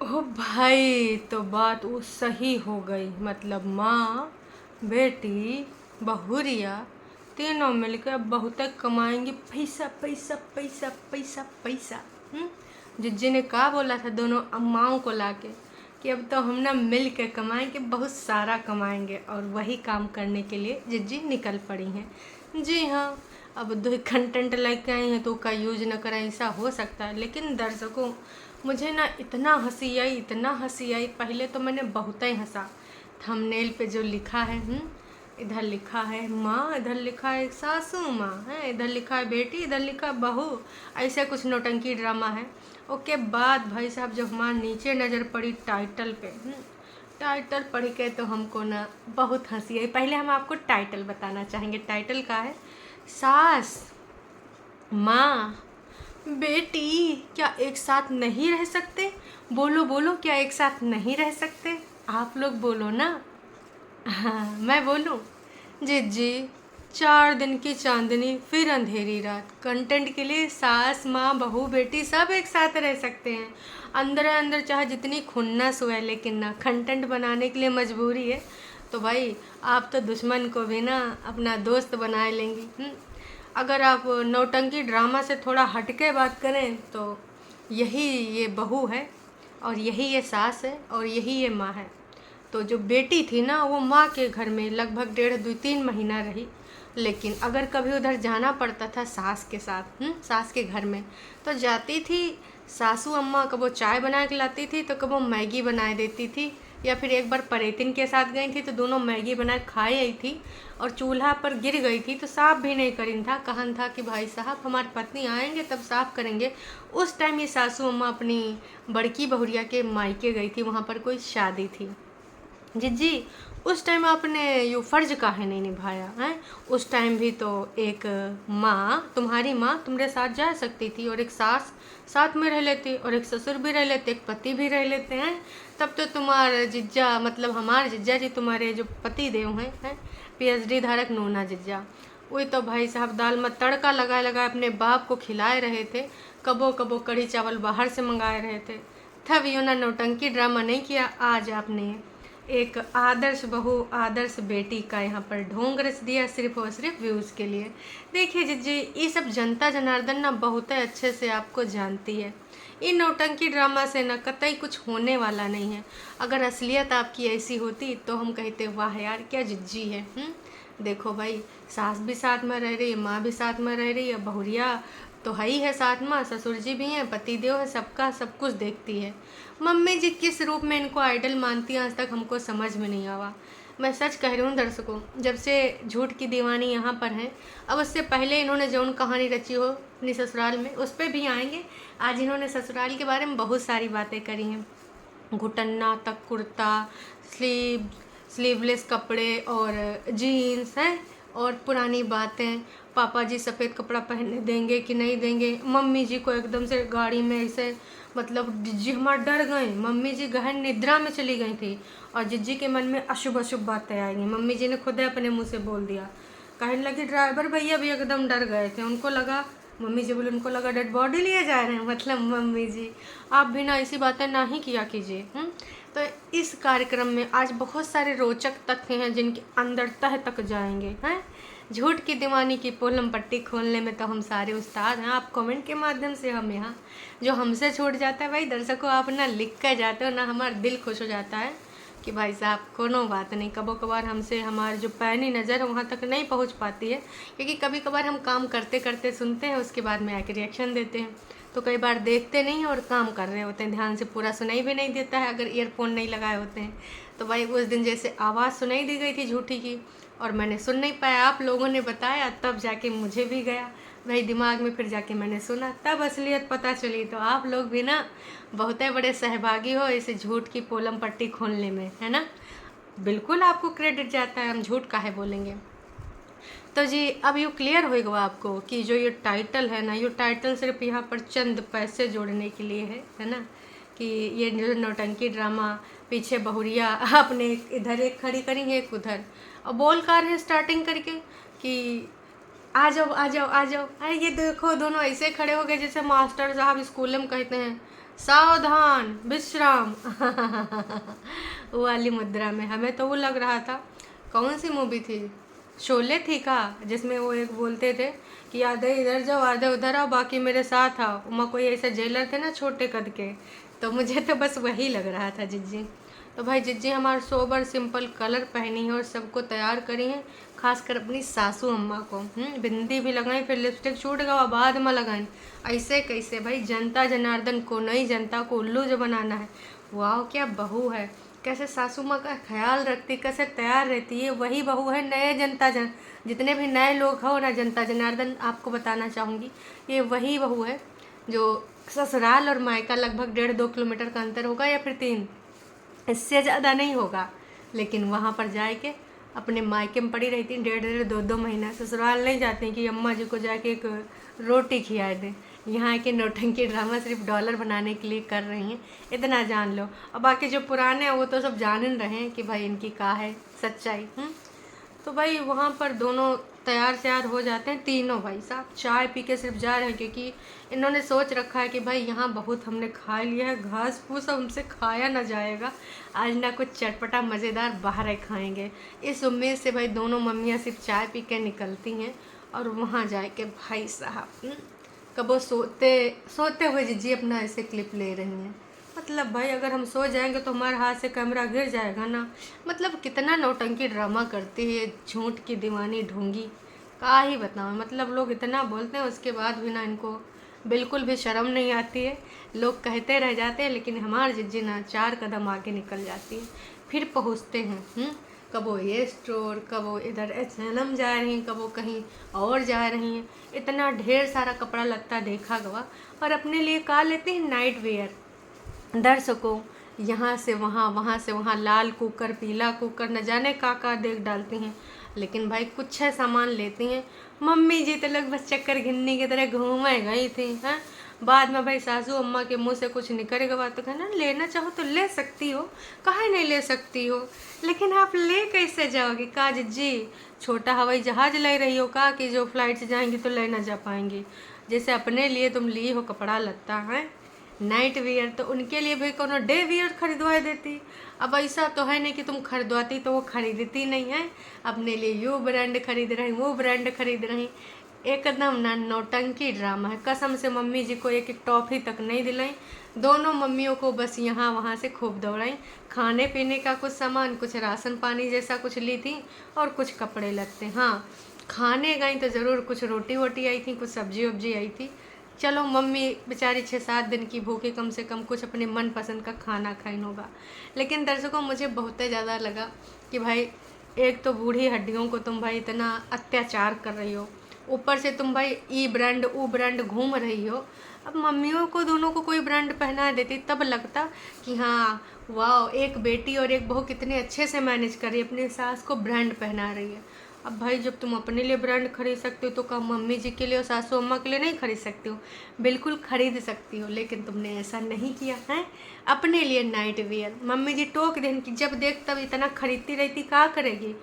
ओ भाई, तो बात वो सही हो गई। मतलब माँ, बेटी, बहुरिया तीनों मिलकर अब बहुत कमाएंगे। पैसा पैसा पैसा पैसा पैसा। जिज्जी ने कहा बोला था दोनों अम्माओं को लाके कि अब तो हम ना मिल के कमाएंगे, बहुत सारा कमाएंगे। और वही काम करने के लिए जिज्जी निकल पड़ी हैं। जी हाँ, अब दो कंटेंट लेके आई हैं तो उसका यूज न करें, ऐसा हो सकता है। लेकिन दर्शकों, मुझे ना इतना हंसी आई, इतना हंसी आई। पहले तो मैंने बहुत ही हंसा। थंबनेल पे जो लिखा है, इधर लिखा है माँ, इधर लिखा है सासू माँ है, इधर लिखा है बेटी, इधर लिखा है बहू। ऐसे कुछ नौटंकी ड्रामा है। ओके बाद भाई साहब जब हमारे नीचे नज़र पड़ी टाइटल पे, टाइटल पढ़ के तो हमको ना बहुत हंसी आई। पहले हम आपको टाइटल बताना चाहेंगे। टाइटल का है सास माँ बेटी क्या एक साथ नहीं रह सकते? बोलो बोलो, क्या एक साथ नहीं रह सकते? आप लोग बोलो ना। हाँ, मैं बोलूँ? जिज्जी, 4 दिन की चांदनी फिर अंधेरी रात। कंटेंट के लिए सास माँ बहू बेटी सब एक साथ रह सकते हैं। अंदर अंदर चाहे जितनी खुन्नस हो है, लेकिन ना कंटेंट बनाने के लिए मजबूरी है। तो भाई आप तो दुश्मन को भी ना अपना दोस्त बना लेंगी। अगर आप नौटंकी ड्रामा से थोड़ा हटके बात करें तो यही ये बहू है, और यही ये सास है, और यही ये माँ है। तो जो बेटी थी ना, वो माँ के घर में लगभग 1.5-2-3 महीना रही। लेकिन अगर कभी उधर जाना पड़ता था सास के साथ, सास के घर में, तो जाती थी सासू अम्मा। कबो चाय बना के लाती थी तो कबो मैगी बना देती थी। या फिर एक बार परेतिन के साथ गई थी तो दोनों मैगी बना खाई आई थी, और चूल्हा पर गिर गई थी तो साफ़ भी नहीं करीन था। कहन था कि भाई साहब हमारी पत्नी आएंगे तब साफ़ करेंगे। उस टाइम ये सासू अम्मा अपनी बड़की बहुरिया के मायके गई थी, वहाँ पर कोई शादी थी। जिज्जी, उस टाइम आपने यो फर्ज काहे नहीं निभाया है? उस टाइम भी तो एक माँ, तुम्हारी माँ तुम्हारे साथ जा सकती थी, और एक सास साथ में रह लेती, और एक ससुर भी रह लेते, एक पति भी रह लेते हैं। तब तो तुम्हारे जिज्जा, मतलब हमारे जिज्जा जी, तुम्हारे जो पति देव हैं, PhD धारक नूना जिज्जा, वही तो भाई साहब दाल में तड़का लगाए लगाए अपने बाप को खिलाए रहे थे। कबो कबो कढ़ी चावल बाहर से मंगाए रहे थे। तब यो ना नौटंकी ड्रामा नहीं किया। आज आपने एक आदर्श बहू, आदर्श बेटी का यहाँ पर ढोंग रच दिया, सिर्फ और सिर्फ व्यूज़ के लिए। देखिए जिज्जी, ये सब जनता जनार्दन ना बहुत अच्छे से आपको जानती है। इन नौटंकी ड्रामा से ना कतई कुछ होने वाला नहीं है। अगर असलियत आपकी ऐसी होती तो हम कहते वाह यार क्या जिज्जी है। देखो भाई, सास भी साथ में रह रही है, माँ भी साथ में रह रही है, बहुरिया तो है ही है साथ में, ससुर जी भी हैं, पति देव है, सबका सब कुछ देखती है। मम्मी जी किस रूप में इनको आइडल मानती हैं आज तक हमको समझ में नहीं आवा। मैं सच कह रही हूँ दर्शकों, जब से झूठ की दीवानी यहाँ पर है, अब उससे पहले इन्होंने जौन कहानी रची हो अपनी ससुराल में, उस पर भी आएंगे। आज इन्होंने ससुराल के बारे में बहुत सारी बातें करी हैं। घुटन्ना तक कुर्ता, स्लीवलेस कपड़े और जीन्स हैं, और पुरानी बातें, पापा जी सफ़ेद कपड़ा पहनने देंगे कि नहीं देंगे। मम्मी जी को एकदम से गाड़ी में ऐसे, मतलब जिज्जी हमारा डर गए। मम्मी जी गहन निद्रा में चली गई थी, और जिज्जी के मन में अशुभ अशुभ बातें आएंगी। मम्मी जी ने खुद अपने मुँह से बोल दिया। कहने लगी ड्राइवर भैया भी एकदम डर गए थे, उनको लगा, मम्मी जी बोले उनको लगा डेड बॉडी लिए जा रहे हैं। मतलब मम्मी जी, आप भी ना ऐसी बातें ना ही किया कीजिए। तो इस कार्यक्रम में आज बहुत सारे रोचक तथ्य हैं जिनके अंदर तह तक जाएंगे हैं। झूठ की दीवानी की पोलम पट्टी खोलने में तो हम सारे उस्ताद हैं। आप कमेंट के माध्यम से हम यहाँ, जो हमसे छूट जाता है भाई दर्शकों, आप ना लिख कर जाते हो ना, हमारा दिल खुश हो जाता है कि भाई साहब कोनो बात नहीं। कबो कभार हमसे हमारी जो पैनी नज़र है वहाँ तक नहीं पहुँच पाती है, क्योंकि कभी कभार हम काम करते करते सुनते हैं, उसके बाद में आके रिएक्शन देते हैं। तो कई बार देखते नहीं हैं और काम कर रहे होते हैं, ध्यान से पूरा सुनाई भी नहीं देता है अगर ईयरफोन नहीं लगाए होते हैं। तो भाई उस दिन जैसे आवाज़ सुनाई दी गई थी झूठी की, और मैंने सुन नहीं पाया, आप लोगों ने बताया तब जाके मुझे भी गया भाई दिमाग में, फिर जाके मैंने सुना, तब असलियत पता चली। तो आप लोग भी ना बहुत बड़े सहभागी हो इस झूठ की पोलम पट्टी खोलने में, है ना। बिल्कुल आपको क्रेडिट जाता है, हम झूठ काहे बोलेंगे। तो जी अब ये क्लियर होगा आपको कि जो ये टाइटल है ना, ये टाइटल सिर्फ यहाँ पर चंद पैसे जोड़ने के लिए है ना, कि ये जो नौटंकी ड्रामा, पीछे बहुरिया आपने इधर एक खड़ी करी है, एक उधर, और बोल कार है स्टार्टिंग करके कि आ जाओ आ जाओ आ जाओ। अरे ये देखो दोनों ऐसे खड़े हो गए जैसे मास्टर साहब स्कूल में कहते हैं, सावधान विश्राम वो वाली मुद्रा में। हमें तो वो लग रहा था, कौन सी मूवी थी, शोले थी का, जिसमें वो एक बोलते थे कि आधे इधर जाओ आधे उधर आओ बाकी मेरे साथ आओ। वहाँ कोई ऐसे जेलर थे ना छोटे कद के, तो मुझे तो बस वही लग रहा था जिज्जी। तो भाई जिज्जी हमारे सोबर सिंपल कलर पहनी है और सबको तैयार करी है, खासकर अपनी सासू अम्मा को। बिंदी भी लगाई, फिर लिपस्टिक छूट गया बाद में लगाई। ऐसे कैसे भाई, जनता जनार्दन को, नई जनता को उल्लू जो बनाना है। वाह क्या बहू है, कैसे सासू माँ का ख्याल रखती, कैसे तैयार रहती है। वही बहू है नए जितने भी नए लोग हो ना, जनता जनार्दन आपको बताना चाहूँगी, ये वही बहू है जो ससुराल और मायका लगभग 1.5-2 किलोमीटर का अंतर होगा या फिर 3, इससे ज़्यादा नहीं होगा। लेकिन वहाँ पर जाए के अपने मायके में पड़ी रहती, 1.5-2 महीना। ससुराल नहीं जाते कि अम्मा जी को जाके एक रोटी खिला दें। यहाँ के नौटंकी ड्रामा सिर्फ डॉलर बनाने के लिए कर रही हैं, इतना जान लो। और बाकी जो पुराने हैं वो तो सब जान रहे हैं कि भाई इनकी क्या है सच्चाई। तो भाई वहाँ पर दोनों तैयार श्यार हो जाते हैं, तीनों भाई साहब चाय पी के सिर्फ जा रहे हैं, क्योंकि इन्होंने सोच रखा है कि भाई यहाँ बहुत हमने खा लिया है, घास फूस हमसे खाया ना जाएगा, आज ना कुछ चटपटा मज़ेदार बाहर खाएंगे। इस उम्मीद से भाई दोनों मम्मियाँ सिर्फ चाय पी के निकलती हैं। और वहाँ जाए के भाई साहब कबो सोते हुए जिज्जी अपना ऐसे क्लिप ले रही हैं। मतलब भाई अगर हम सो जाएंगे तो हमारे हाथ से कैमरा गिर जाएगा ना। मतलब कितना नौटंकी ड्रामा करती है झूठ की दीवानी ढोंगी, का ही बताऊँ। मतलब लोग इतना बोलते हैं उसके बाद भी ना इनको बिल्कुल भी शर्म नहीं आती है। लोग कहते रह जाते हैं, लेकिन हमारी जिज्जी ना 4 कदम आगे निकल जाती है, फिर पहुँचते हैं। कबो ये स्टोर, कबो इधर H&M जा रही हैं, कबो कहीं और जा रही हैं। इतना ढेर सारा कपड़ा लगता देखा गवा। और अपने लिए का लेते हैं नाइट वेयर। दर्शकों यहाँ से वहाँ, वहाँ से वहाँ, लाल कुकर पीला कुकर न जाने का देख डालती हैं। लेकिन भाई कुछ है सामान लेती हैं। मम्मी जी तो लोग बस चक्कर घिन्नी की तरह घूमे गई थी। हैं बाद में भाई सासू अम्मा के मुंह से कुछ निकलेगा बात तो कहना लेना चाहो तो ले सकती हो, काहे नहीं ले सकती हो, लेकिन आप ले कैसे जाओगी का जिज्जी? छोटा हवाई जहाज ले रही हो का कि जो फ्लाइट से जाएंगी तो ले ना जा पाएंगी? जैसे अपने लिए तुम ली हो कपड़ा लत्ता है नाइट वियर, तो उनके लिए भी कोनो डे वियर खरीदवा देती। अब ऐसा तो है नहीं कि तुम खरीदवाती तो वो खरीदती नहीं है। अपने लिए यू ब्रांड खरीद रही, वो ब्रांड खरीद रही। एकदम ना नौटंकी ड्रामा है कसम से। मम्मी जी को एक टॉफ़ी तक नहीं दिलाई। दोनों मम्मियों को बस यहाँ वहाँ से खूब दौड़ाई। खाने पीने का कुछ सामान, कुछ राशन पानी जैसा कुछ ली थी और कुछ कपड़े लगते। हाँ खाने गई तो ज़रूर कुछ रोटी वोटी आई थी, कुछ सब्जी वब्जी आई थी। चलो मम्मी बेचारी 6-7 दिन की भूखी, कम से कम कुछ अपने मन पसंद का खाना खाइन होगा। लेकिन दर्शकों मुझे बहुत ज़्यादा लगा कि भाई एक तो बूढ़ी हड्डियों को तुम भाई इतना अत्याचार कर रही हो, ऊपर से तुम भाई ई ब्रांड वो ब्रांड घूम रही हो। अब मम्मियों को दोनों को कोई ब्रांड पहना देती तब लगता कि हाँ वाह एक बेटी और एक बहू कितने अच्छे से मैनेज कर रही है, अपनी सास को ब्रांड पहना रही है। अब भाई जब तुम अपने लिए ब्रांड खरीद सकते हो तो क्या मम्मी जी के लिए और सासू अम्मा के लिए नहीं खरीद सकती हो? बिल्कुल खरीद सकती हो, लेकिन तुमने ऐसा नहीं किया है। अपने लिए नाइट वियर मम्मी जी टोक दें कि जब देख तब इतना खरीदती रहती, क्या करेगी?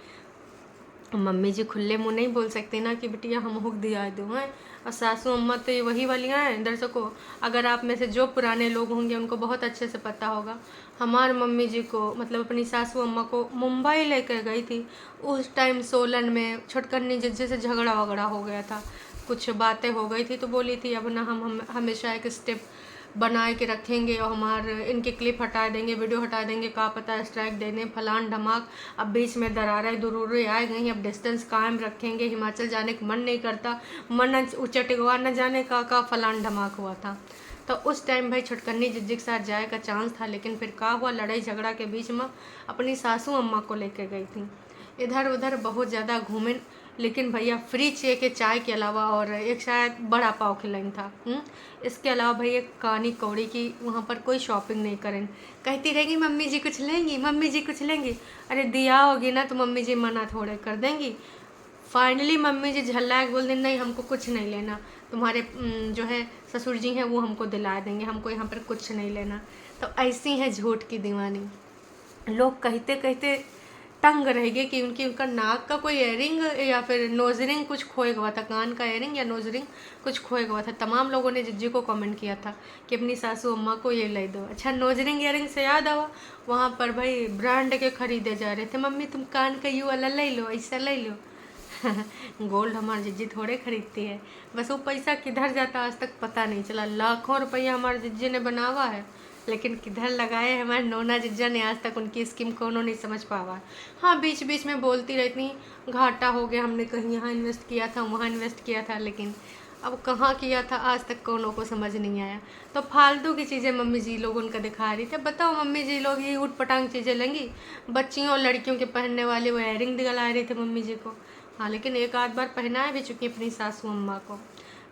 मम्मी जी खुले मुँह नहीं बोल सकती ना कि बिटिया हम हुक दिया दो हैं। और सासू अम्मा तो ये वही वालियाँ हैं। दर्शकों अगर आप में से जो पुराने लोग होंगे उनको बहुत अच्छे से पता होगा। हमार मम्मी जी को मतलब अपनी सासू अम्मा को मुंबई लेकर गई थी। उस टाइम सोलन में छोटकन्नी जिज्जी से झगड़ा वगड़ा हो गया था, कुछ बातें हो गई थी, तो बोली थी अब ना हम हमेशा एक स्टेप बनाए के रखेंगे और हमारे इनके क्लिप हटा देंगे, वीडियो हटा देंगे, का पता स्ट्राइक दे दें फलान धमाक। अब बीच में दरारें दुरूरें आ गई, अब डिस्टेंस कायम रखेंगे, हिमाचल जाने का मन नहीं करता, मन उचटगवा न जाने का फलान धमाक हुआ था। तो उस टाइम भाई छोटकन्नी जिज्जी के साथ जाए का चांस था, लेकिन फिर का हुआ लड़ाई झगड़ा के बीच में अपनी सासू अम्मा को लेकर गई थी। इधर उधर बहुत ज़्यादा घूमे, लेकिन भैया फ्री के चाय के अलावा और एक शायद बड़ा पाव खिलाइन था। इसके अलावा भैया कानी कौड़ी की वहाँ पर कोई शॉपिंग नहीं करें। कहती रहेगी मम्मी जी कुछ लेंगी, मम्मी जी कुछ लेंगी। अरे दिया होगी ना तो मम्मी जी मना थोड़े कर देंगी। फाइनली मम्मी जी झल्ला के बोल दें नहीं हमको कुछ नहीं लेना, तुम्हारे जो है ससुर जी हैं वो हमको दिला देंगे, हमको यहाँ पर कुछ नहीं लेना। तो ऐसी है झूठ की दीवानी। लोग कहते कहते तंग रह गए कि उनका नाक का कोई इयरिंग या फिर नोज रिंग कुछ खोए हुआ था, कान का इयरिंग या नोज रिंग कुछ खोए हुआ था। तमाम लोगों ने जिज्जी को कमेंट किया था कि अपनी सासू अम्मा को ये ले दो। अच्छा, नोज रिंग इयरिंग से याद आवा, वहाँ पर भाई ब्रांड के खरीदे जा रहे थे। मम्मी तुम कान का यू वाला ले लो, ऐसा ले लो। गोल्ड हमारी जिज्जी थोड़े खरीदती है, बस वो पैसा किधर जाता आज तक पता नहीं चला। लाखों रुपया हमारे जिज्जी ने बनावा है, लेकिन किधर लगाए हैं हमारे नोना जिज्जा ने, आज तक उनकी स्कीम को उन्होंने नहीं समझ पावा। हाँ, बीच बीच में बोलती रहती घाटा हो गया, हमने कहीं यहाँ इन्वेस्ट किया था, वहाँ इन्वेस्ट किया था, लेकिन अब कहाँ किया था आज तक कौनों को समझ नहीं आया। तो फालतू की चीज़ें मम्मी जी लोग उनका दिखा रही थे। बताओ मम्मी जी लोग ये उठ पटांग चीज़ें लेंगी, बच्चियों और लड़कियों के पहनने वाले वो इयरिंग दिला रहे थे मम्मी जी को। हाँ, लेकिन एक आध बार पहनाए भी चुकी अपनी सासू अम्मा को।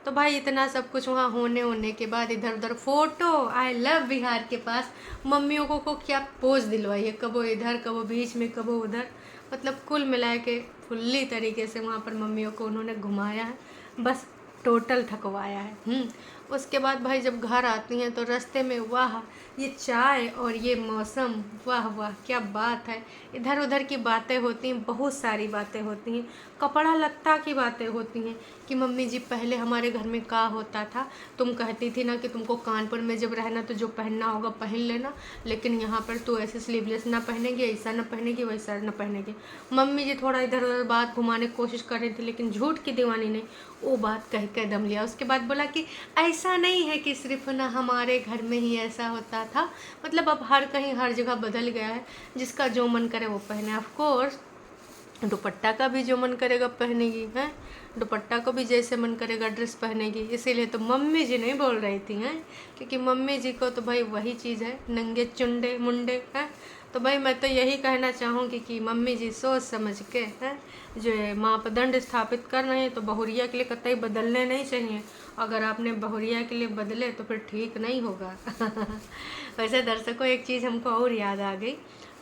तो भाई इतना सब कुछ वहाँ होने के बाद इधर उधर फ़ोटो आई लव बिहार के पास मम्मियों को क्या पोज दिलवाई है, कबो इधर कबो बीच में कबो उधर, मतलब कुल मिला के फुल्ली तरीके से वहाँ पर मम्मियों को उन्होंने घुमाया है, बस टोटल थकवाया है। उसके बाद भाई जब घर आती हैं तो रास्ते में वाह ये चाय और ये मौसम, वाह वाह क्या बात है। इधर उधर की बातें होती हैं, बहुत सारी बातें होती हैं, कपड़ा लत्ता की बातें होती हैं कि मम्मी जी पहले हमारे घर में क्या होता था, तुम कहती थी ना कि तुमको कानपुर में जब रहना तो जो पहनना होगा पहन लेना, लेकिन यहाँ पर तो ऐसे स्लीवलेस ना पहनेगी, ऐसा ना पहनेगी, वैसा ना पहनेगी। मम्मी जी थोड़ा इधर उधर बात घुमाने की कोशिश कर रही थी, लेकिन झूठ की दीवानी ने वो बात कह के दम लिया। उसके बाद बोला कि ऐसा नहीं है कि सिर्फ ना हमारे घर में ही ऐसा होता था, मतलब अब हर कहीं हर जगह बदल गया है, जिसका जो मन करे वो पहने। ऑफ कोर्स दुपट्टा का भी जो मन करेगा पहनेगी, हैं दुपट्टा को भी जैसे मन करेगा ड्रेस पहनेगी। इसीलिए तो मम्मी जी नहीं बोल रही थी, हैं क्योंकि मम्मी जी को तो भाई वही चीज़ है, नंगे चुंडे मुंडे हैं। तो भाई मैं तो यही कहना चाहूँगी कि मम्मी जी सोच समझ के हैं जो मापदंड स्थापित कर रहे हैं तो बहुरिया के लिए कतई बदलने नहीं चाहिए। अगर आपने बहुरिया के लिए बदले तो फिर ठीक नहीं होगा। वैसे दर्शकों एक चीज़ हमको और याद आ गई,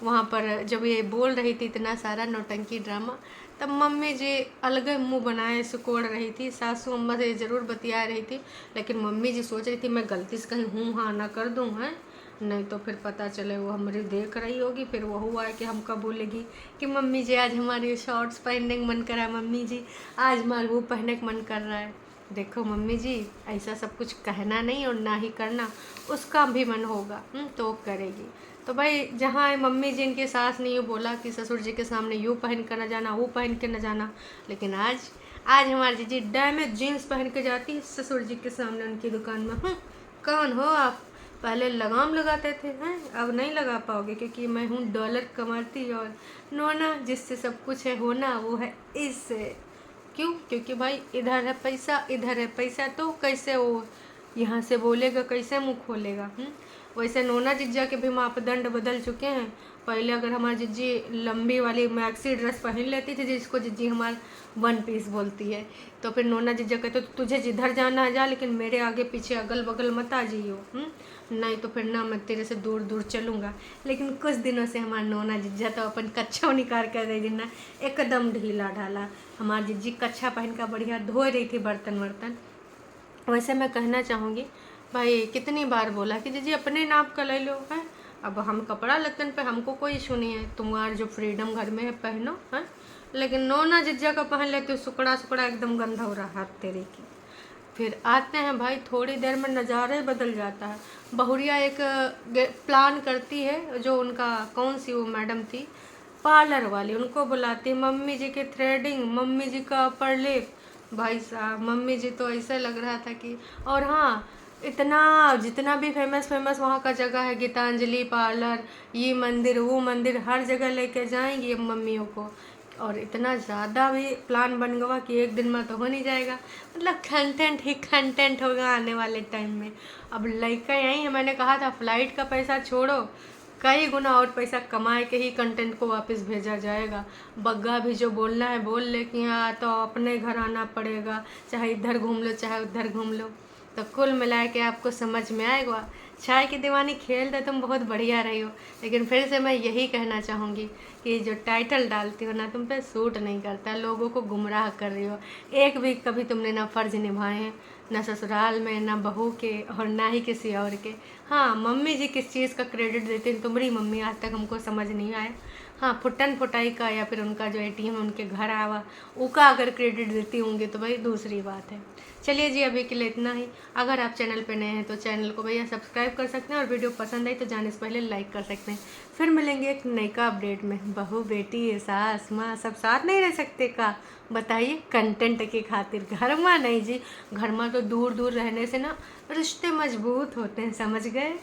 वहाँ पर जब ये बोल रही थी इतना सारा नौटंकी ड्रामा, तब मम्मी जी अलग मुंह बनाए सिकोड़ रही थी। सासू अम्मा से ज़रूर बतिया रही थी, लेकिन मम्मी जी सोच रही थी मैं गलती से कहीं हूँ हाँ ना कर दूँ, हैं नहीं तो फिर पता चले वो हमारी देख रही होगी, फिर वो हुआ है कि हमका बोलेगी कि मम्मी जी आज हमारी शॉर्ट्स पहनने का मन कर रहा है, मम्मी जी आज हमारा वो पहनने का मन कर रहा है। देखो मम्मी जी ऐसा सब कुछ कहना नहीं और ना ही करना, उसका भी मन होगा तो करेगी। तो भाई जहाँ मम्मी जी इनकी सास ने यूँ बोला कि ससुर जी के सामने यूँ पहन कर न जाना, वो पहन के न जाना, लेकिन आज हमारी जीजी डैमेज जीन्स पहन के जाती है ससुर जी के सामने उनकी दुकान में। कौन हो आप, पहले लगाम लगाते थे, हैं अब नहीं लगा पाओगे क्योंकि मैं हूँ डॉलर कमाती और नोना जिससे सब कुछ है होना वो है इससे। क्यों? क्योंकि भाई इधर है पैसा, इधर है पैसा, तो कैसे वो यहाँ से बोलेगा, कैसे मुँह खोलेगा। वैसे नोना जिज्जा के भी मापदंड बदल चुके हैं। पहले अगर हमारी जिज्जी लंबी वाली मैक्सी ड्रेस पहन लेती थी जिसको जिज्जी हमार वन पीस बोलती है, तो फिर नोना जिज्जा कहते तो तुझे जिधर जाना है जा, लेकिन मेरे आगे पीछे अगल बगल मत आ जाइयो, नहीं तो फिर ना मैं तेरे से दूर दूर चलूँगा। लेकिन कुछ दिनों से हमारा नोना जिज्जा तो अपन कच्छा निकाल कर दे देना एकदम ढीला ढाला। हमारी जिज्जी कच्छा पहन कर बढ़िया धो रही थी बर्तन वर्तन। वैसे मैं कहना चाहूँगी भाई कितनी बार बोला कि जीजी अपने नाप का ले लो, है अब हम कपड़ा लत्तन पे हमको कोई इशू नहीं है, तुम्हारा जो फ्रीडम घर में है पहनो, है लेकिन नोना जिज्जा का पहन लेते हो सुकड़ा सुकड़ा एकदम गंदा हो रहा हाथ तेरे की। फिर आते हैं भाई थोड़ी देर में नज़ारा ही बदल जाता है। बहुरिया एक प्लान करती है, जो उनका कौन सी वो मैडम थी पार्लर वाली, उनको बुलाती है मम्मी जी की थ्रेडिंग, मम्मी जी का अपर लिप। भाई साहब मम्मी जी तो ऐसे लग रहा था कि, और हाँ इतना जितना भी फेमस वहाँ का जगह है, गीतांजलि पार्लर, ये मंदिर वो मंदिर, हर जगह लेके जाएंगी अब मम्मियों को। और इतना ज़्यादा भी प्लान बन गया कि एक दिन में तो हो नहीं जाएगा, मतलब कंटेंट ही कंटेंट होगा आने वाले टाइम में। अब लड़का यहीं है, मैंने कहा था फ्लाइट का पैसा छोड़ो, कई गुना और पैसा कमाए के ही कंटेंट को वापस भेजा जाएगा। बग्गा भी जो बोलना है बोल ले कि हाँ तो अपने घर आना पड़ेगा, चाहे इधर घूम लो चाहे उधर घूम लो। तो कुल मिला के आपको समझ में आएगा। चाय की दीवानी खेल तो तुम बहुत बढ़िया रही हो, लेकिन फिर से मैं यही कहना चाहूँगी कि जो टाइटल डालती हो ना तुम पे सूट नहीं करता, लोगों को गुमराह कर रही हो। एक भी कभी तुमने ना फ़र्ज़ निभाए हैं, ना ससुराल में ना बहू के और ना ही किसी और के। हाँ मम्मी जी किस चीज़ का क्रेडिट देती हैं, तुम्हारी मम्मी आज तक हमको समझ नहीं आया। हाँ, फुटन फुटाई का या फिर उनका जो एटीएम उनके घर आवा उका अगर क्रेडिट देती होंगी तो भाई दूसरी बात है। चलिए जी, अभी के लिए इतना ही। अगर आप चैनल पे नए हैं तो चैनल को भैया सब्सक्राइब कर सकते हैं और वीडियो पसंद आई तो जाने से पहले लाइक कर सकते हैं। फिर मिलेंगे एक नई का अपडेट में। बहू बेटी सास माँ सब साथ नहीं रह सकते का? बताइए, कंटेंट के खातिर। घर में नहीं जी, घर में तो दूर दूर रहने से ना रिश्ते मजबूत होते हैं, समझ गए?